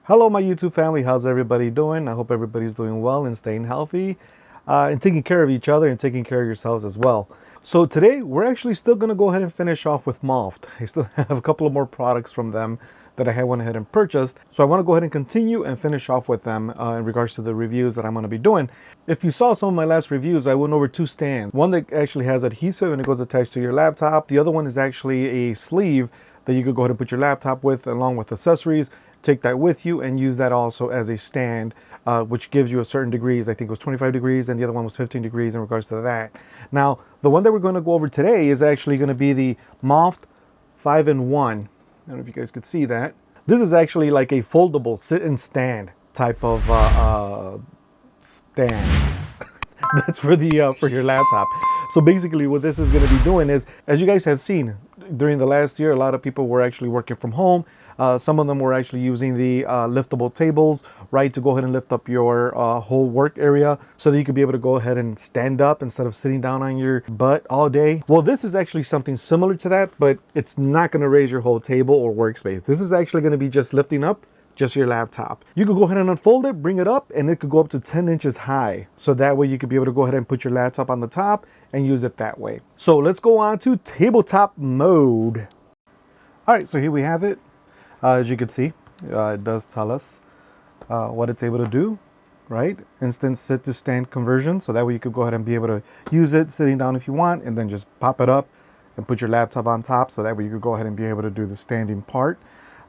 Hello my YouTube family, how's everybody doing? I hope everybody's doing well and staying healthy and taking care of each other and taking care of yourselves as well. So today we're actually still going to go ahead and finish off with MOFT. I still have a couple of more products from them that I went ahead and purchased. So I want to go ahead and continue and finish off with them in regards to the reviews that I'm going to be doing. If you saw some of my last reviews, I went over two stands. One that actually has adhesive and it goes attached to your laptop. The other one is actually a sleeve that you could go ahead and put your laptop with along with accessories. Take that with you and use that also as a stand, which gives you a certain degrees. I think it was 25 degrees and the other one was 15 degrees in regards to that. Now, the one that we're going to go over today is actually going to be the MOFT 5-in-1. I don't know if you guys could see that. This is actually like a foldable sit and stand type of stand. That's for the for your laptop. So basically what this is going to be doing is, as you guys have seen during the last year, a lot of people were actually working from home. Some of them were actually using the liftable tables, right, to go ahead and lift up your whole work area so that you could be able to go ahead and stand up instead of sitting down on your butt all day. Well, this is actually something similar to that, but it's not going to raise your whole table or workspace. This is actually going to be just lifting up just your laptop. You could go ahead and unfold it, bring it up, and it could go up to 10 inches high. So that way you could be able to go ahead and put your laptop on the top and use it that way. So let's go on to tabletop mode. All right, so here we have it. As you can see, it does tell us what it's able to do, right? Instant sit to stand conversion. So that way you could go ahead and be able to use it sitting down if you want, and then just pop it up and put your laptop on top. So that way you could go ahead and be able to do the standing part.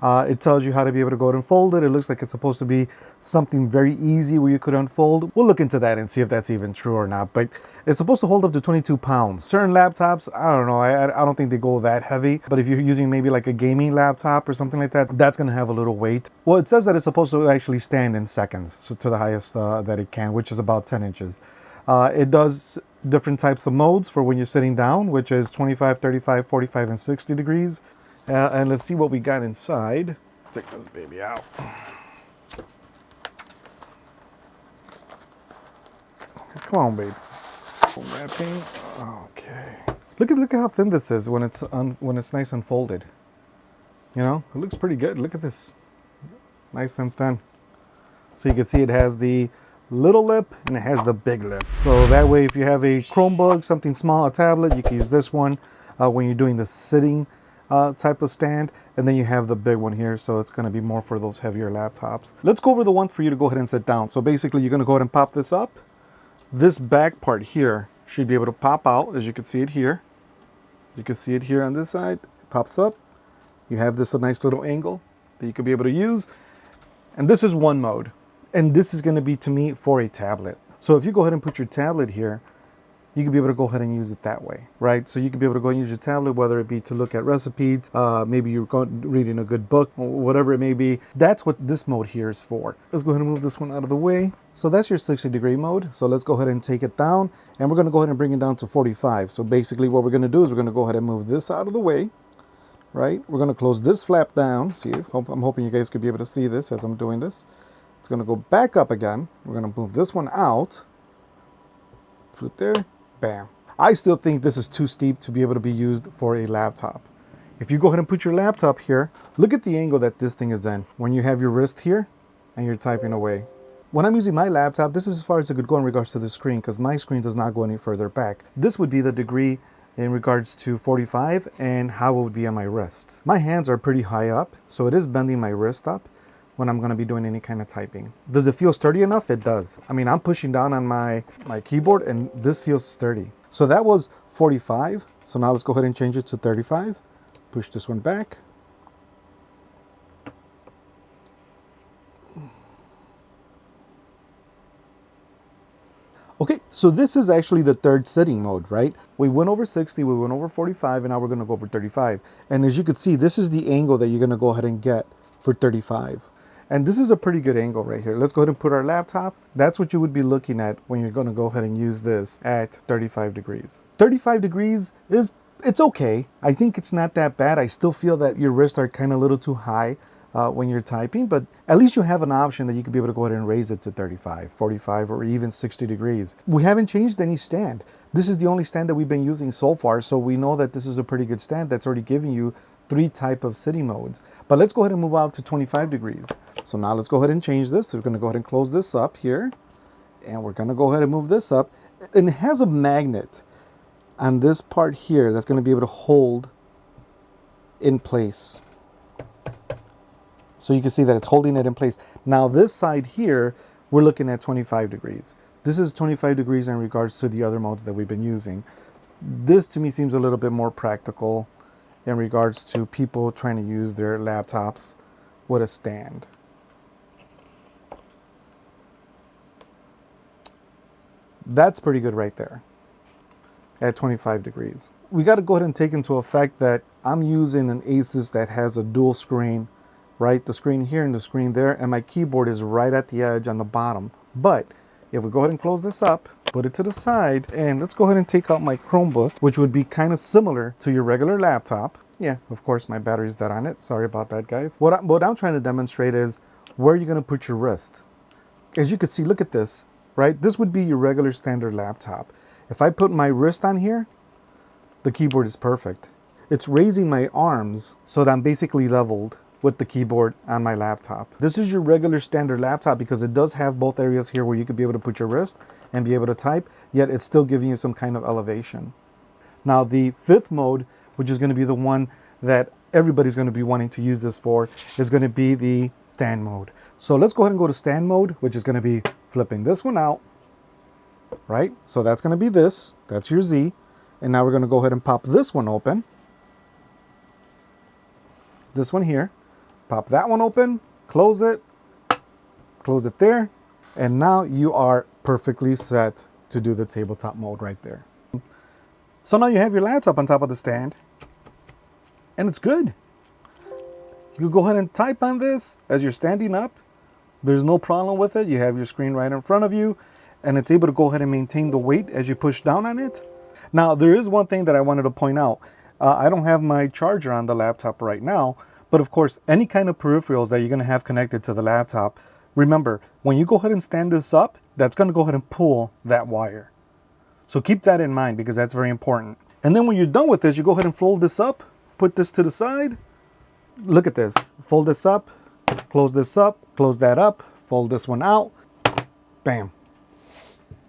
It tells you how to be able to go ahead and fold it. It looks like it's supposed to be something very easy where you could unfold. We'll look into that and see if that's even true or not. But it's supposed to hold up to 22 pounds. Certain laptops, I don't know. I don't think they go that heavy. But if you're using maybe like a gaming laptop or something like that, that's going to have a little weight. Well, it says that it's supposed to actually stand in seconds, so to the highest that it can, which is about 10 inches. It does different types of modes for when you're sitting down, which is 25, 35, 45, and 60 degrees. And let's see what we got inside. Take this baby out. Come on, babe. Wrapping. Okay. Look at how thin this is when it's nice and folded. You know, it looks pretty good. Look at this, nice and thin. So you can see it has the little lip and it has the big lip. So that way, if you have a Chromebook, something small, a tablet, you can use this one when you're doing the sitting type of stand, and then you have the big one here, so it's going to be more for those heavier laptops. Let's go over the one for you to go ahead and sit down. So basically you're going to go ahead and pop this up. This back part here should be able to pop out, as you can see it here. You can see it here on this side. It pops up. You have this nice little angle that you could be able to use, and this is one mode, and this is going to be, to me, for a tablet. So if you go ahead and put your tablet here, you can be able to go ahead and use it that way, right? So you can be able to go and use your tablet, whether it be to look at recipes, maybe you're reading a good book, or whatever it may be. That's what this mode here is for. Let's go ahead and move this one out of the way. So that's your 60-degree mode. So let's go ahead and take it down, and we're going to go ahead and bring it down to 45. So basically what we're going to do is we're going to go ahead and move this out of the way, right? We're going to close this flap down. See, I'm hoping you guys could be able to see this as I'm doing this. It's going to go back up again. We're going to move this one out. Put it there. Bam. I still think this is too steep to be able to be used for a laptop. If you go ahead and put your laptop here, look at the angle that this thing is in when you have your wrist here and you're typing away. When I'm using my laptop, this is as far as it could go in regards to the screen, because my screen does not go any further back. This would be the degree in regards to 45 and how it would be on my wrist. My hands are pretty high up, so it is bending my wrist up when I'm going to be doing any kind of typing. Does it feel sturdy enough? It does. I mean, I'm pushing down on my keyboard and this feels sturdy. So that was 45. So now let's go ahead and change it to 35. Push this one back. Okay, so this is actually the third sitting mode, right? We went over 60, we went over 45, and now we're going to go over 35. And as you can see, this is the angle that you're going to go ahead and get for 35. And this is a pretty good angle right here. Let's go ahead and put our laptop. That's what you would be looking at when you're going to go ahead and use this at 35 degrees. 35 degrees it's okay. I think it's not that bad. I still feel that your wrists are kind of a little too high when you're typing, but at least you have an option that you could be able to go ahead and raise it to 35, 45, or even 60 degrees. We haven't changed any stand. This is the only stand that we've been using so far, so we know that this is a pretty good stand that's already giving you 3 type of sitting modes. But let's go ahead and move out to 25 degrees. So now let's go ahead and change this. So we're going to go ahead and close this up here. And we're going to go ahead and move this up. And it has a magnet on this part here that's going to be able to hold in place. So you can see that it's holding it in place. Now this side here, we're looking at 25 degrees. This is 25 degrees in regards to the other modes that we've been using. This to me seems a little bit more practical in regards to people trying to use their laptops with a stand. That's pretty good right there at 25 degrees. We got to go ahead and take into effect that I'm using an Asus that has a dual screen, right? The screen here and the screen there, and my keyboard is right at the edge on the bottom. But if we go ahead and close this up, put it to the side, and let's go ahead and take out my Chromebook, which would be kind of similar to your regular laptop. Yeah, of course, my battery's dead on it. Sorry about that, guys. What I'm trying to demonstrate is where you're going to put your wrist. As you can see, look at this, right? This would be your regular standard laptop. If I put my wrist on here, the keyboard is perfect. It's raising my arms so that I'm basically leveled with the keyboard on my laptop. This is your regular standard laptop because it does have both areas here where you could be able to put your wrist and be able to type, yet it's still giving you some kind of elevation. Now the 5th mode, which is going to be the one that everybody's going to be wanting to use this for, is going to be the stand mode. So let's go ahead and go to stand mode, which is going to be flipping this one out, right? So that's going to be this, that's your Z. And now we're going to go ahead and pop this one open. This one here. Pop that one open, close it there, and now you are perfectly set to do the tabletop mode right there. So now you have your laptop on top of the stand, and it's good. You can go ahead and type on this as you're standing up. There's no problem with it. You have your screen right in front of you, and it's able to go ahead and maintain the weight as you push down on it. Now, there is one thing that I wanted to point out. I don't have my charger on the laptop right now, but of course, any kind of peripherals that you're going to have connected to the laptop, remember, when you go ahead and stand this up, that's going to go ahead and pull that wire. So keep that in mind because that's very important. And then when you're done with this, you go ahead and fold this up, put this to the side. Look at this. Fold this up, close that up, fold this one out, bam.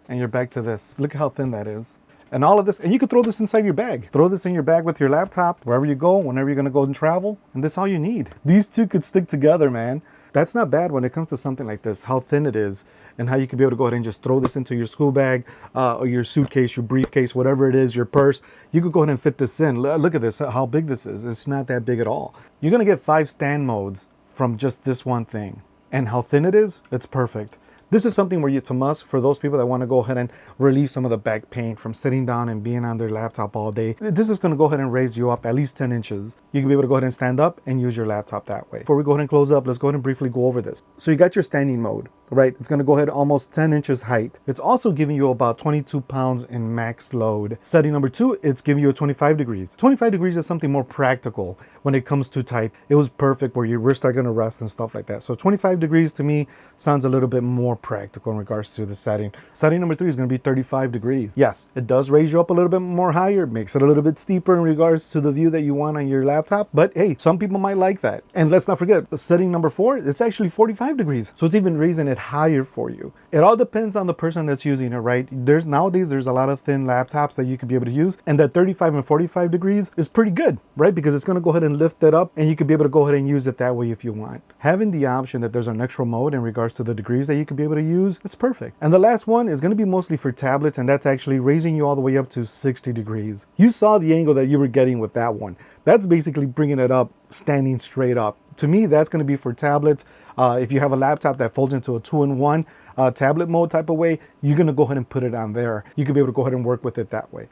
And you're back to this. Look at how thin that is. And all of this, and you can throw this inside your bag. Throw this in your bag with your laptop, wherever you go, whenever you're gonna go and travel, and that's all you need. These two could stick together, man. That's not bad when it comes to something like this, how thin it is, and how you can be able to go ahead and just throw this into your school bag, or your suitcase, your briefcase, whatever it is, your purse. You could go ahead and fit this in. Look at this, how big this is. It's not that big at all. You're gonna get 5 stand modes from just this one thing. And how thin it is, it's perfect. This is something where it's a must for those people that want to go ahead and relieve some of the back pain from sitting down and being on their laptop all day. This is going to go ahead and raise you up at least 10 inches. You can be able to go ahead and stand up and use your laptop that way. Before we go ahead and close up, let's go ahead and briefly go over this. So you got your standing mode, right? It's going to go ahead almost 10 inches height. It's also giving you about 22 pounds in max load. Setting number 2, it's giving you a 25 degrees. 25 degrees is something more practical when it comes to type. It was perfect where your wrists are going to rest and stuff like that. So 25 degrees to me sounds a little bit more practical in regards to the setting. Setting number 3 is going to be 35 degrees. Yes, it does raise you up a little bit more higher, makes it a little bit steeper in regards to the view that you want on your laptop. But hey, some people might like that. And let's not forget, setting number 4, it's actually 45 degrees. So it's even raising it higher for you. It all depends on the person that's using it, right? Nowadays, there's a lot of thin laptops that you could be able to use. And that 35 and 45 degrees is pretty good, right? Because it's going to go ahead and lift it up and you could be able to go ahead and use it that way if you want. Having the option that there's an extra mode in regards to the degrees that you could be able to use, it's perfect. And the last one is going to be mostly for tablets, and that's actually raising you all the way up to 60 degrees. You saw the angle that you were getting with that one. That's basically bringing it up, standing straight up. To me, that's going to be for tablets. If you have a laptop that folds into a 2-in-1 tablet mode type of way, you're going to go ahead and put it on there. You could be able to go ahead and work with it that way.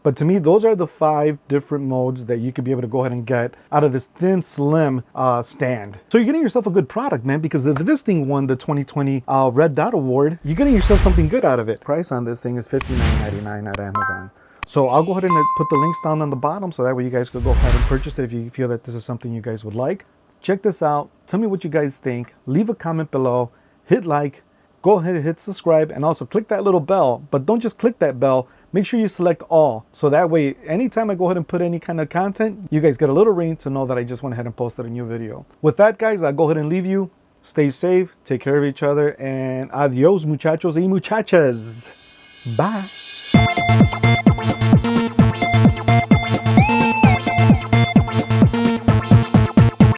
But to me, those are the 5 different modes that you could be able to go ahead and get out of this thin, slim stand. So you're getting yourself a good product, man, because if this thing won the 2020 Red Dot Award, you're getting yourself something good out of it. Price on this thing is $59.99 at Amazon. So I'll go ahead and put the links down on the bottom so that way you guys could go ahead and purchase it if you feel that this is something you guys would like. Check this out. Tell me what you guys think. Leave a comment below. Hit like. Go ahead and hit subscribe, and also click that little bell. But don't just click that bell. make sure you select all. So that way, anytime I go ahead and put any kind of content, you guys get a little ring to know that I just went ahead and posted a new video. With that, guys, I'll go ahead and leave you. Stay safe, take care of each other, and adios, muchachos y muchachas. Bye.